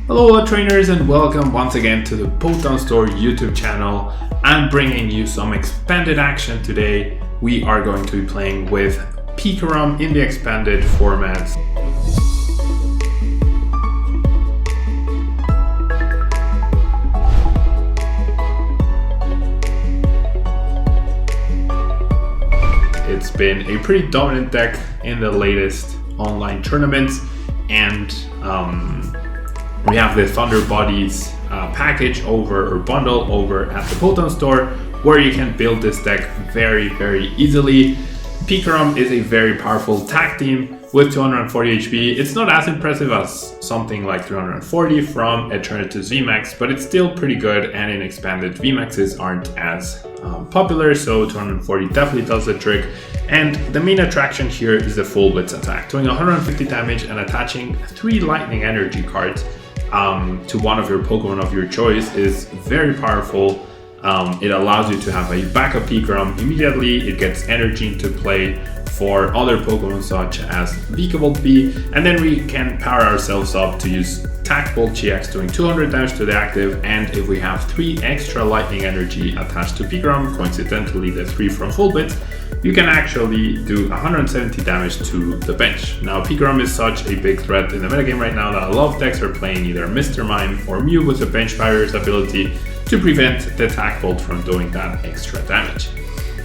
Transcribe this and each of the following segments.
Hello trainers, and welcome once again to the PoTown Store YouTube channel. I'm bringing you some expanded action today. We are going to be playing with Pikarom in the expanded format. It's been a pretty dominant deck in the latest online tournaments, and we have the Thunder Bodies package or bundle over at the PoTown Store, where you can build this deck very easily. Pikarom is a very powerful tag team with 240 HP. It's not as impressive as something like 340 from Eternatus VMAX, but it's still pretty good, and in expanded VMAXs aren't as popular, so 240 definitely does the trick. And the main attraction here is the full blitz attack, doing 150 damage and attaching 3 lightning energy cards to one of your Pokemon of your choice is very powerful. It allows you to have a backup Pikarom immediately. It gets energy into play for other Pokemon such as Vikavolt V, and then we can power ourselves up to use Tack Bolt GX, doing 200 damage to the active, and if we have 3 extra lightning energy attached to Pikarom, coincidentally the 3 from Full Blitz, you can actually do 170 damage to the bench. Now Pikarom is such a big threat in the metagame right now that a lot of decks are playing either Mr. Mime or Mew with the Bench Barrier's ability to prevent the Tack Bolt from doing that extra damage.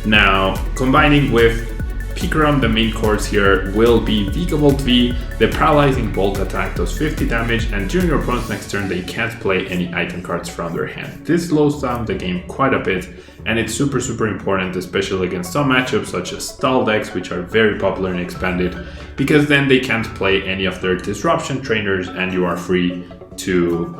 Now, combining with Pikarom, the main course here will be Vikavolt V. The Paralyzing Bolt attack does 50 damage, and during your opponent's next turn they can't play any item cards from their hand. This slows down the game quite a bit, and it's super important, especially against some matchups such as stall decks, which are very popular in expanded, because then they can't play any of their disruption trainers and you are free to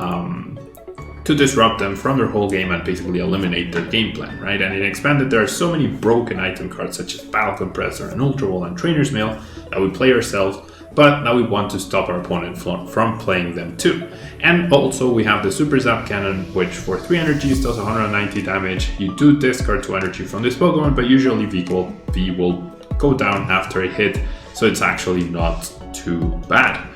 disrupt them from their whole game and basically eliminate their game plan, right? And in expanded there are so many broken item cards such as Battle Compressor and Ultra Ball and Trainer's Mail that we play ourselves, but now we want to stop our opponent from playing them too. And also we have the Super Zap Cannon, which for 3 energies does 190 damage. You do discard 2 energy from this Pokemon, but usually V will go down after a hit, so it's actually not too bad.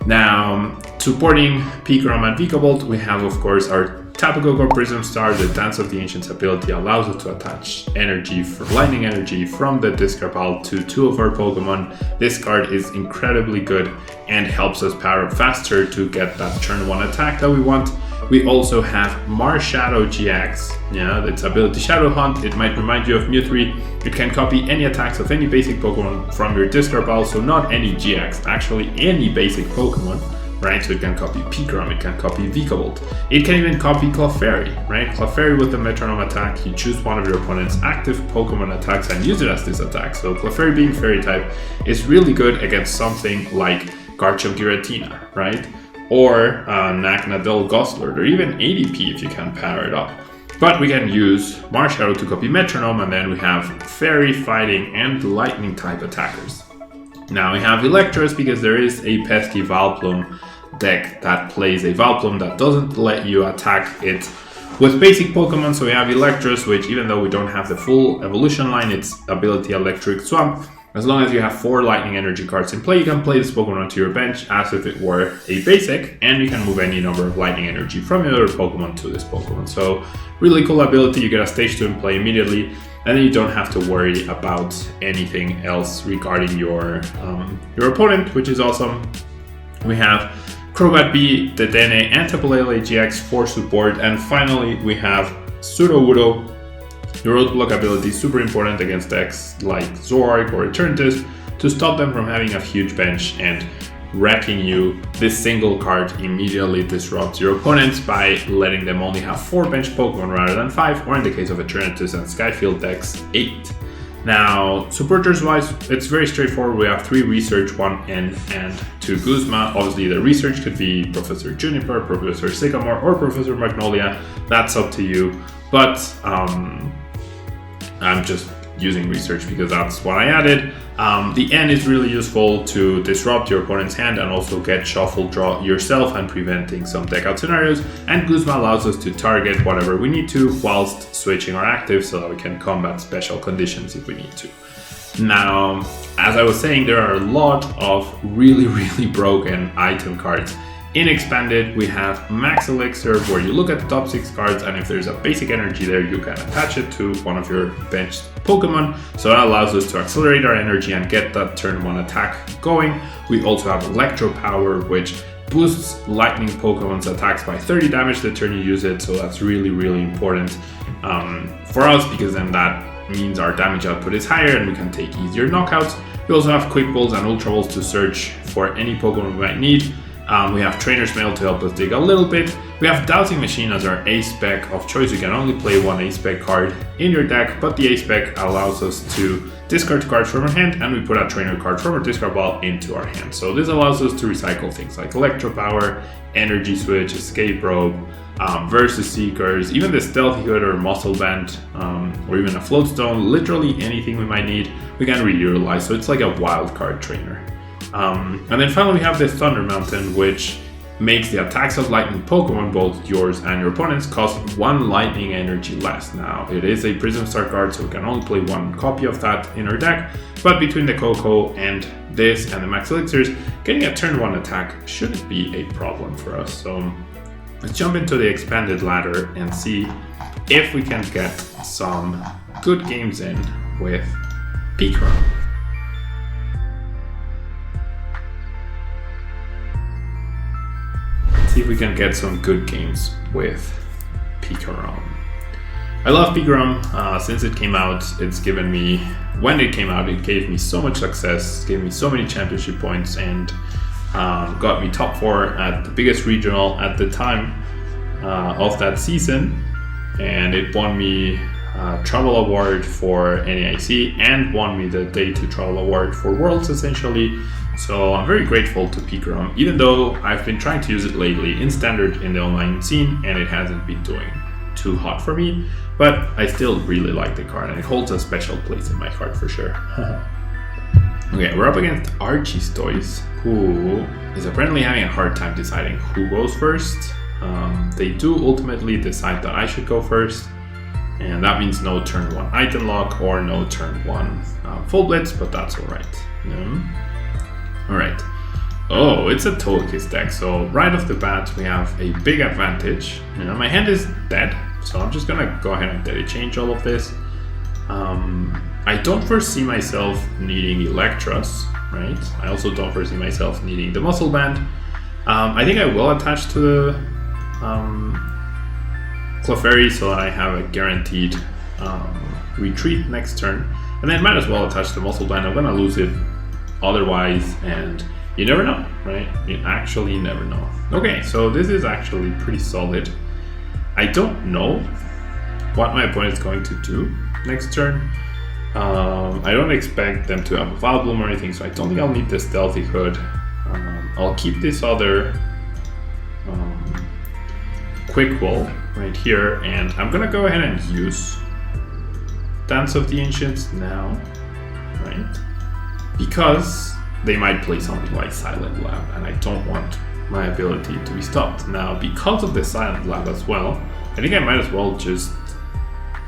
Now, supporting Pikarom and Vikavolt, we have of course our Tapu Koko Prism Star. The Dance of the Ancients ability allows us to attach energy for lightning energy from the discard pile to 2 of our Pokemon. This card is incredibly good and helps us power up faster to get that turn 1 attack that we want. We also have Marshadow GX, its ability Shadow Hunt. It might remind you of Mewtwo. It can copy any attacks of any basic Pokemon from your discard pile, so not any GX, actually any basic Pokemon, right? So it can copy Pikarom, it can copy Vikavolt. It can even copy Clefairy, right? Clefairy with the Metronome attack, you choose one of your opponent's active Pokemon attacks and use it as this attack. So Clefairy, being Fairy type, is really good against something like Garchomp Giratina, right? Or Naganadel Guzzlord, or even ADP if you can power it up. But we can use Marshadow to copy Metronome, and then we have Fairy, Fighting, and Lightning type attackers. Now we have Electros because there is a pesky Vileplume deck that plays a Vileplume that doesn't let you attack it with basic Pokemon. So we have Electros, which even though we don't have the full evolution line, its ability Electric Swamp, as long as you have 4 lightning energy cards in play, you can play this Pokemon onto your bench as if it were a basic, and you can move any number of lightning energy from your other Pokemon to this Pokemon. So really cool ability. You get a stage 2 in play immediately, and then you don't have to worry about anything else regarding your opponent, which is awesome. We have Crobat B, Dedenne, and Tapulele GX for support, and finally we have Sudowoodo. Your Roadblock ability is super important against decks like Zoroark or Eternatus to stop them from having a huge bench and wrecking you. This single card immediately disrupts your opponents by letting them only have 4 bench Pokemon rather than 5, or in the case of Eternatus and Skyfield decks, 8. Now, supporters wise, it's very straightforward. We have 3 Research, 1 N, and 2 Guzma. Obviously the Research could be Professor Juniper, Professor Sycamore, or Professor Magnolia. That's up to you. But I'm just using Research because that's what I added. The N is really useful to disrupt your opponent's hand and also get shuffle draw yourself and preventing some deck out scenarios. And Guzma allows us to target whatever we need to whilst switching our active so that we can combat special conditions if we need to. Now, as I was saying, there are a lot of really broken item cards In Expanded, we have Max Elixir, where you look at the top 6 cards, and if there's a basic energy there, you can attach it to one of your benched Pokemon. So that allows us to accelerate our energy and get that turn 1 attack going. We also have Electropower, which boosts lightning Pokemon's attacks by 30 damage the turn you use it. So that's really, really important for us, because then that means our damage output is higher and we can take easier knockouts. We also have Quick Balls and Ultra Balls to search for any Pokemon we might need. We have Trainer's Mail to help us dig a little bit. We have Dowsing Machine as our A-Spec of choice. You can only play one A-Spec card in your deck, but the A-Spec allows us to discard cards from our hand, and we put a Trainer card from our discard pile into our hand. So this allows us to recycle things like Electropower, Energy Switch, Escape Rope, Versus Seekers, even the Stealthy Hood or Muscle Band, or even a Floatstone. Literally anything we might need, we can reutilize. So it's like a wild card trainer. And then finally we have the Thunder Mountain, which makes the attacks of lightning Pokemon, both yours and your opponent's, cost 1 lightning energy less. Now, it is a Prism Star card, so we can only play 1 copy of that in our deck, but between the Coco and this and the Max Elixirs, getting a turn 1 attack shouldn't be a problem for us. So let's jump into the Expanded ladder and see if we can get some good games in with Pikarom. See if we can get some good games with Pikarom. I love Pikarom. Since it came out, it's given me, when it came out, it gave me so much success, gave me so many championship points, and got me top 4 at the biggest regional at the time of that season. And it won me a travel award for NAIC and won me the Day 2 travel award for Worlds, essentially. So I'm very grateful to Pikarom, even though I've been trying to use it lately in Standard in the online scene and it hasn't been doing too hot for me, but I still really like the card and it holds a special place in my heart for sure. Okay, we're up against Archie's Toys, who is apparently having a hard time deciding who goes first. They do ultimately decide that I should go first, and that means no turn 1 item lock or no turn 1 full blitz, but that's alright. Alright. Oh, it's a Togekiss deck, so right off the bat we have a big advantage. My hand is dead, so I'm just gonna go ahead and Daddy change all of this. I don't foresee myself needing Electros, right? I also don't foresee myself needing the Muscle Band. I think I will attach to the Clefairy so that I have a guaranteed retreat next turn. And then might as well attach the Muscle Band. I'm gonna lose it otherwise, and you never know, right? You actually never know. Okay, so this is actually pretty solid. I don't know what my opponent is going to do next turn. I don't expect them to have a Vileplume or anything, so I don't think I'll need the Stealthy Hood. I'll keep this other Quick Wall right here, and I'm gonna go ahead and use Dance of the Ancients now, right? Because they might play something like Silent Lab, and I don't want my ability to be stopped. Now, because of the Silent Lab as well, I think I might as well just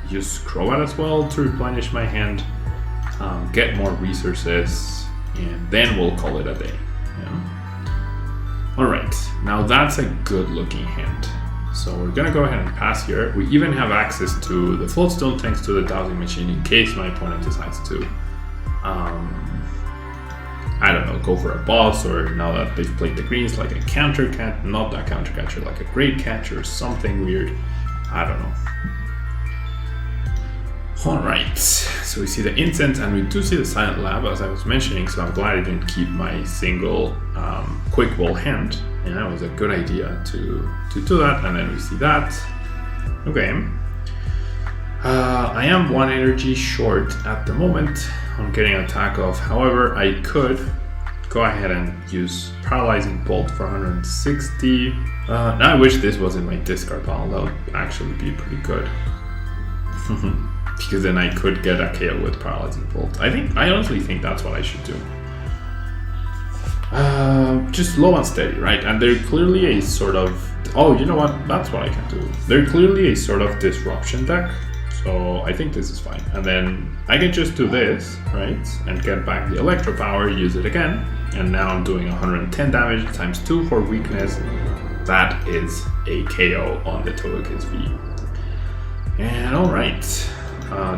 use Crobat as well to replenish my hand, get more resources, and then we'll call it a day. Alright, now that's a good looking hand. So we're gonna go ahead and pass here. We even have access to the Floatstone thanks to the Dowsing Machine in case my opponent decides to I don't know, go for a boss, or now that they've played the greens, like a counter cat, not a counter catcher, like a great catcher or something weird. I don't know. Alright, so we see the Incense and we do see the Silent Lab as I was mentioning, so I'm glad I didn't keep my single Quick Ball hand. And that was a good idea to do that, and then we see that. Okay. I am 1 energy short at the moment on getting an attack off. However, I could go ahead and use Paralyzing Bolt for 160. Now I wish this was in my discard pile. That would actually be pretty good. Because then I could get a KO with Paralyzing Bolt. I honestly think that's what I should do. Just low and steady, right? And they're clearly a sort of... Oh, you know what? That's what I can do. They're clearly a sort of disruption deck. So I think this is fine. And then I can just do this, right? And get back the Electropower, use it again. And now I'm doing 110 damage times 2 for weakness. That is a KO on the Togekiss V. And alright.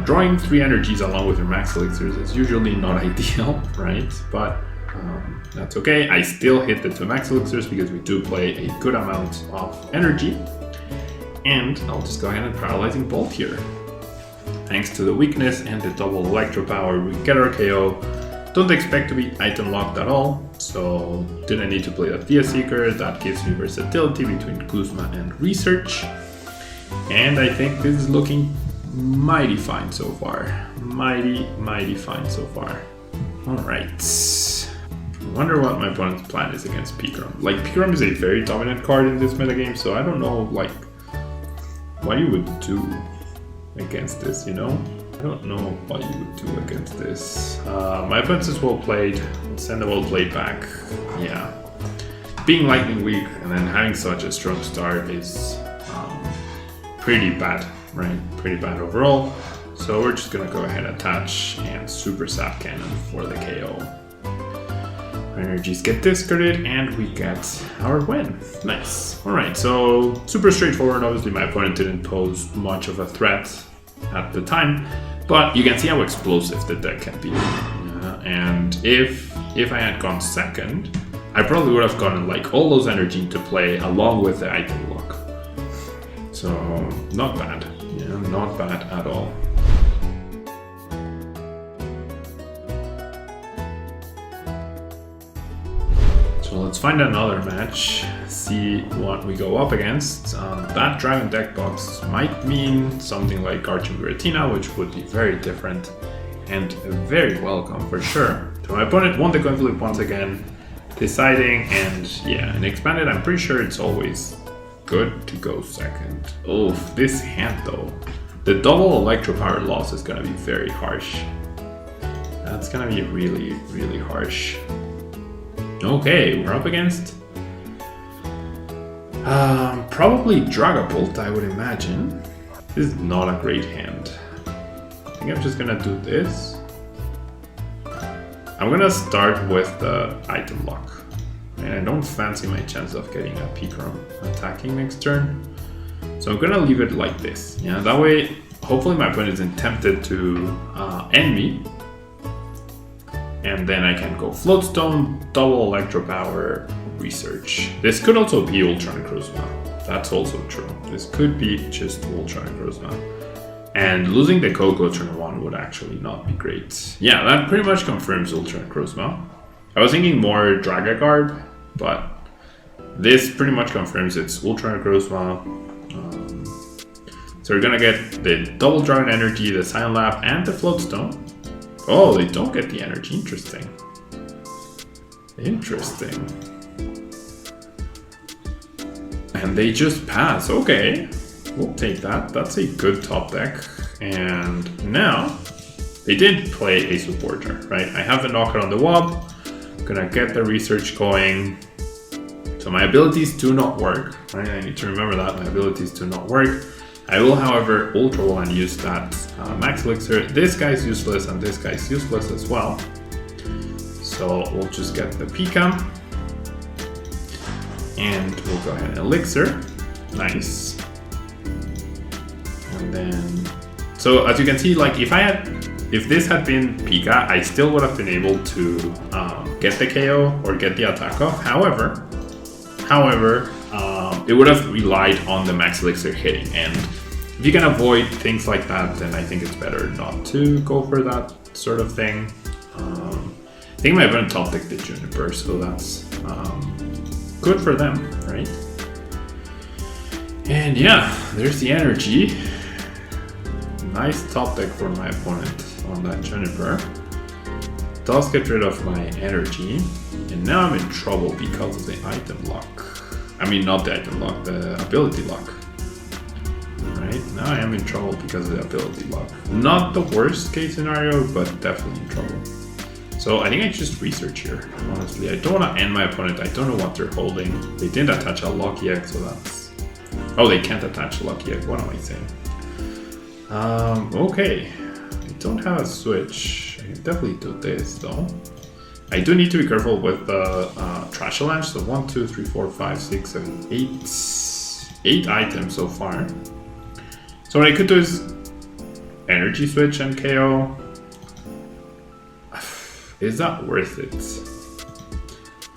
Drawing 3 energies along with your max elixirs is usually not ideal, right? But that's okay. I still hit the 2 max elixirs because we do play a good amount of energy. And I'll just go ahead and Paralyzing Bolt here. Thanks to the weakness and the double Electropower, we get our KO. Don't expect to be item locked at all, so didn't need to play that Via Seeker. That gives me versatility between Guzma and Research. And I think this is looking mighty fine so far. Mighty fine so far. Alright. I wonder what my opponent's plan is against Pikarom. Like, Pikarom is a very dominant card in this metagame, so I don't know, like, what you would do against this, you know? I don't know what you would do against this. My opponent is well played. Send a well played back. Yeah. Being lightning weak and then having such a strong start is pretty bad, right? Pretty bad overall. So we're just gonna go ahead and attach and Super Sap Cannon for the KO. Our energies get discarded and we get our win. Nice. Alright, so super straightforward. Obviously my opponent didn't pose much of a threat at the time, but you can see how explosive the deck can be. And if I had gone second, I probably would have gotten like all those energy into play along with the item lock. So not bad. Yeah, not bad at all. So let's find another match, see what we go up against. That Dragon deck box might mean something like Archon Giratina, which would be very different and very welcome for sure. So my opponent won the coin flip once again, deciding, and yeah, in Expanded I'm pretty sure it's always good to go second. Oh, this hand though. The double Electropower loss is gonna be very harsh. That's gonna be really, really harsh. Okay, we're up against probably Dragapult, I would imagine. This is not a great hand. I think I'm just gonna do this. I'm gonna start with the item lock. And I don't fancy my chance of getting a Pikarom attacking next turn. So I'm gonna leave it like this. Yeah, that way, hopefully my opponent isn't tempted to end me. And then I can go Floatstone, double Electropower, Research. This could also be Ultra Necrozma. That's also true. This could be just Ultra Necrozma. And losing the Coco turn 1 would actually not be great. Yeah, that pretty much confirms Ultra Necrozma. I was thinking more Dragagarb, but this pretty much confirms it's Ultra Necrozma. So we're gonna get the double Dragon Energy, the Silent Lab, and the Floatstone. Oh, they don't get the energy. Interesting. Interesting. And they just pass. Okay. We'll take that. That's a good top deck. And now, they did play a supporter, right? I have the knockout on the Wob. Gonna get the Research going. So my abilities do not work, right? I need to remember that. My abilities do not work. I will, however, Ultra Wall and use that Max Elixir. This guy's useless and this guy's useless as well. So we'll just get the Pika. And we'll go ahead and Elixir. Nice. And then... So as you can see, like if this had been Pika, I still would have been able to get the KO or get the attack off. However, it would have relied on the Max Elixir hitting, and if you can avoid things like that, then I think it's better not to go for that sort of thing. I think my opponent top decked the Juniper, so that's good for them, right? And yeah, there's the energy. Nice top deck for my opponent on that Juniper. Does get rid of my energy, and now I'm in trouble because of the item lock. I mean, not the item lock, the ability lock. Right, now I am in trouble because of the ability lock. Not the worst case scenario, but definitely in trouble. So I think I just Research here, honestly. I don't want to end my opponent. I don't know what they're holding. They didn't attach a Lucky Egg, so that's... Oh, they can't attach a Lucky Egg. What am I saying? Okay. I don't have a switch. I can definitely do this though. I do need to be careful with the trash avalanche. So 1, 2, 3, 4, 5, 6, 7, 8 items so far. So what I could do is energy switch and KO. Is that worth it?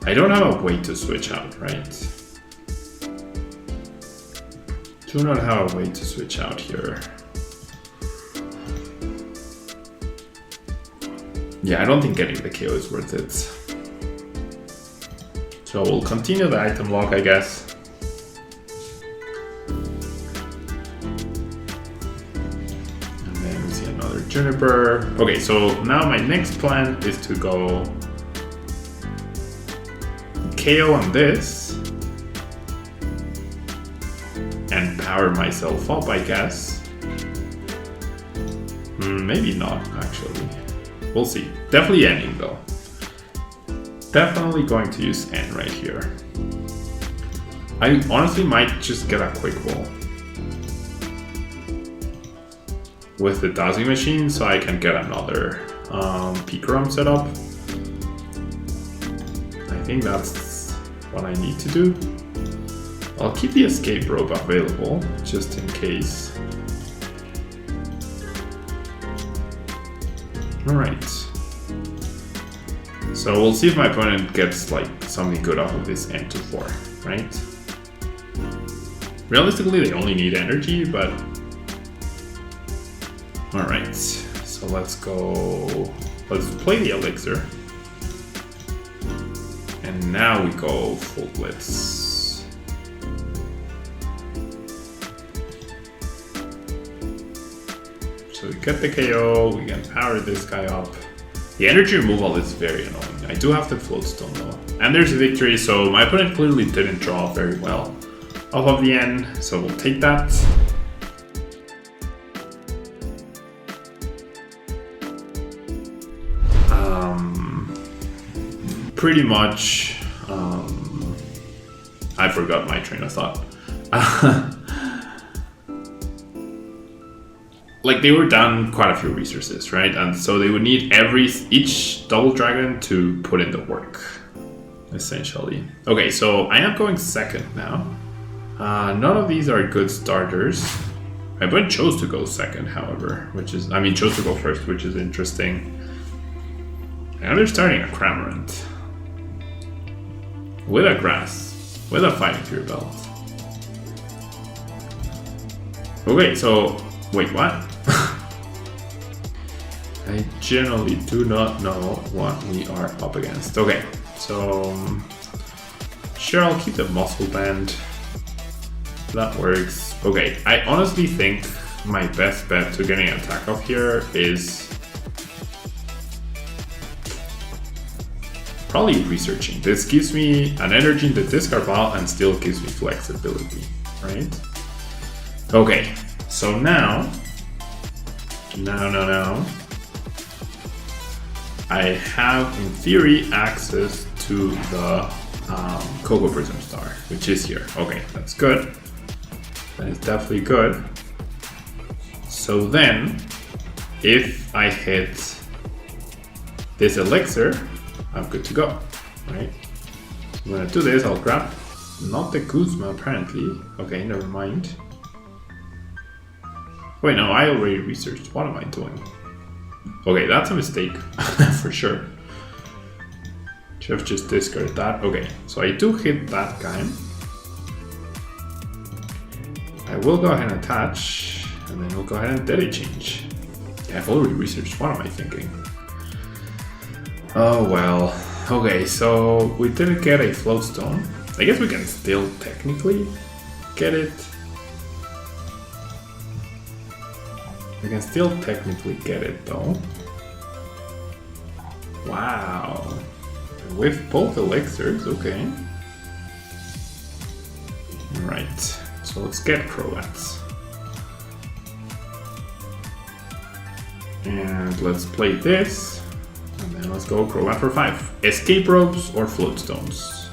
I don't have a way to switch out, right? Do not have a way to switch out here. Yeah, I don't think getting the KO is worth it. So we'll continue the item log, I guess. And then we see another Juniper. Okay, so now my next plan is to go KO on this and power myself up, I guess. Maybe not, actually. We'll see. Definitely ending though. Definitely going to use N right here. I honestly might just get a quick roll with the dowsing machine so I can get another Pikarom set up. I think that's what I need to do. I'll keep the escape rope available just in case. Alright. So we'll see if my opponent gets like something good off of this N2-4, right? Realistically, they only need energy, but... Alright, so let's go... Let's play the Elixir. And now we go full blitz. So we get the KO, we can power this guy up. The energy removal is very annoying. I do have the float stone though. And there's a victory, so my opponent clearly didn't draw very well off of the N, so we'll take that. Pretty much, I forgot my train of thought. Like they were down quite a few resources, right? And so they would need each double dragon to put in the work, essentially. Okay, so I am going second now. None of these are good starters. My opponent chose to go second, however, chose to go first, which is interesting. And they're starting a Cramorant. With a grass, with a Fighting Fury belt. Okay, so, wait, what? I generally do not know what we are up against. Okay, so sure, I'll keep the muscle band. That works. Okay, I honestly think my best bet to getting an attack off here is probably researching. This gives me an energy in the discard pile and still gives me flexibility, right? Okay, so now, I have, in theory, access to the Cocoa Prism Star, which is here. Okay, that's good. That is definitely good. So then, if I hit this Elixir, I'm good to go, right? So when I do this, I'll grab not the Guzma apparently. Okay, never mind. Wait, no, I already researched. What am I doing? Okay, that's a mistake for sure. Should have just discarded that. Okay, so I do hit that guy. I will go ahead and attach, and then we'll go ahead and Deadly Change. Yeah, I've already researched. What am I thinking? Oh well. Okay, so we didn't get a float stone. I guess we can still technically get it. We can still technically get it though. Wow. With both elixirs, okay. Right, so let's get Croats. And let's play this. And then let's go Croat for 5. Escape ropes or float stones?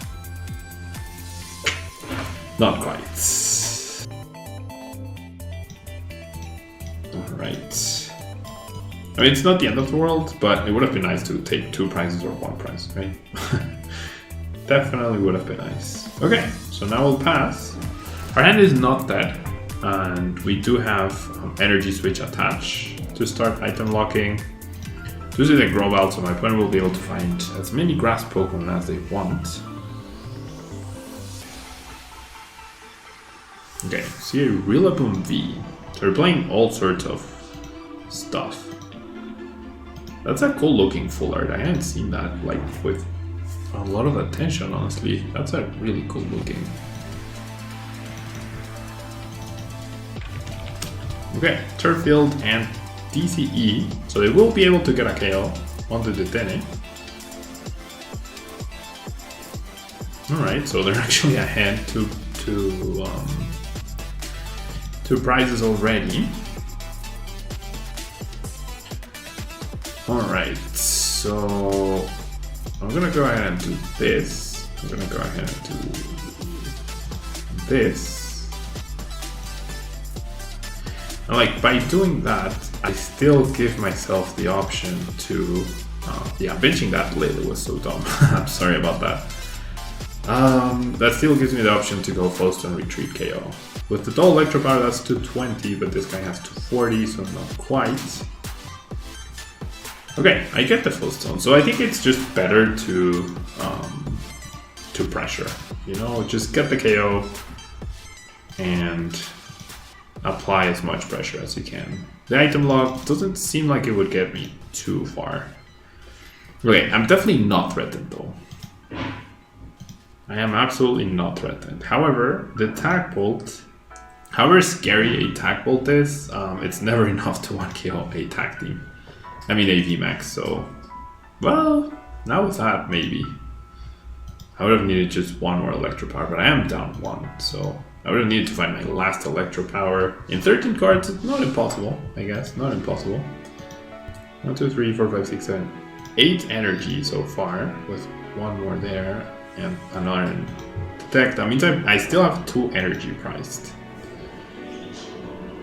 Not quite. I mean, it's not the end of the world, but it would have been nice to take 2 prizes or 1 prize, right? Definitely would have been nice. Okay, so now we'll pass. Our hand is not dead, and we do have energy switch attached to start item locking. This is a grow out, so my opponent will be able to find as many grass Pokemon as they want. Okay, see a Rillaboom V. So we're playing all sorts of stuff. That's a cool looking full art. I hadn't seen that like with a lot of attention, honestly. That's a really cool looking. Okay, Turf Field and DCE. So they will be able to get a KO onto the Dene. Alright, so they're actually ahead to prizes already. Alright, so I'm gonna go ahead and do this. I'm gonna go ahead and do this. And like by doing that, I still give myself the option to yeah, benching that lately was so dumb. I'm sorry about that. That still gives me the option to go Float and Retreat KO. With the Dull Electropower, that's 220, but this guy has 240, so not quite. Okay, I get the Full Stone, so I think it's just better to pressure. You know, just get the KO and apply as much pressure as you can. The item lock doesn't seem like it would get me too far. Okay, I'm definitely not threatened though. I am absolutely not threatened. However, the Tack Bolt, however scary a Tack Bolt is, it's never enough to 1KO a Tack team. I mean a VMAX, so... Well, now with that, maybe. I would have needed just 1 more Electropower, but I am down 1, so... I would have needed to find my last Electropower. In 13 cards, it's not impossible, I guess. Not impossible. 1, 2, 3, 4, 5, 6, 7, 8 energy so far, with 1 more there. And another detect. That means I still have 2 energy priced.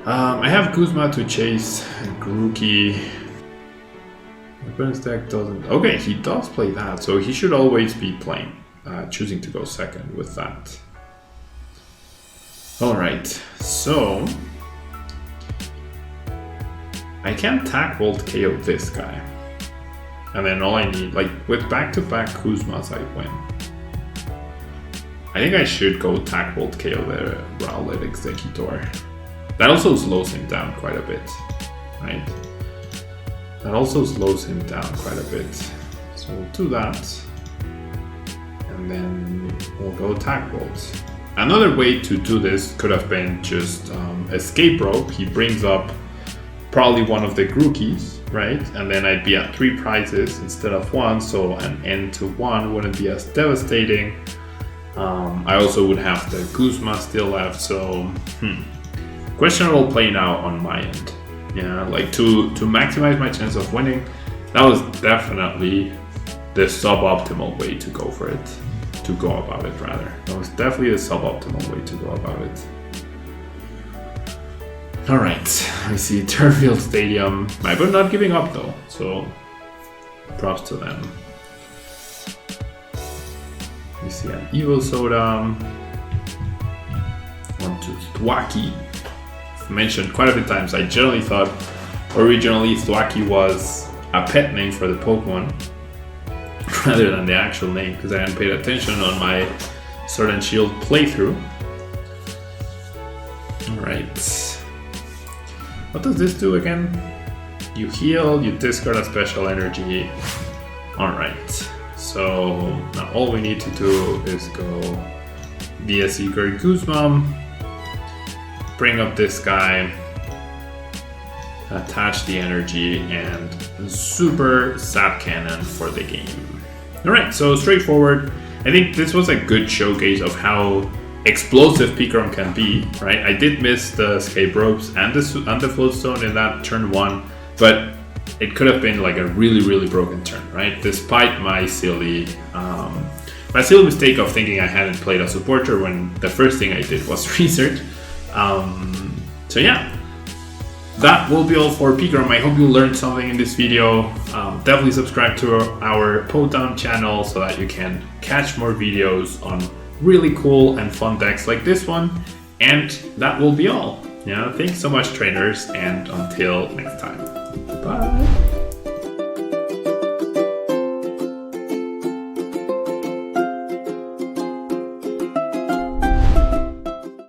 I have Guzma to chase Grookey. My opponent's deck doesn't. Okay, he does play that, so he should always be playing, choosing to go second with that. Alright, so I can Tack Bolt KO this guy. And then all I need, like with back-to-back Kuzmas, I win. I think I should go Tack Bolt KO the Rowlet Executor. That also slows him down quite a bit, right? That also slows him down quite a bit. So we'll do that. And then we'll go Tack Bolt. Another way to do this could have been just Escape Rope. He brings up probably one of the Grookies, right? And then I'd be at 3 prizes instead of 1, so an end to 1 wouldn't be as devastating. I also would have the Guzma still left, so questionable play now on my end. Yeah, like to maximize my chance of winning, that was definitely the suboptimal way to go for it. To go about it, rather. That was definitely the suboptimal way to go about it. Alright, I see Turffield Stadium. My opponent not giving up though, so props to them. We see an Evo Soda. One to Thwacky. I've mentioned quite a few times, I generally thought originally Thwacky was a pet name for the Pokemon rather than the actual name, because I hadn't paid attention on my Sword and Shield playthrough. Alright. What does this do again? You heal, you discard a special energy. Alright. So now all we need to do is go via Seeker Guzma, bring up this guy, attach the energy, and super Sap Cannon for the game. Alright, so straightforward. I think this was a good showcase of how explosive Pikarom can be, right? I did miss the Escape Ropes and the Floatstone in that turn 1, but it could have been like a really broken turn, right? Despite my silly mistake of thinking I hadn't played a supporter when the first thing I did was research. So yeah, that will be all for Pikarom. I hope you learned something in this video. Definitely subscribe to our PoTown channel so that you can catch more videos on really cool and fun decks like this one. And that will be all. Thanks so much, trainers, and until next time. Bye.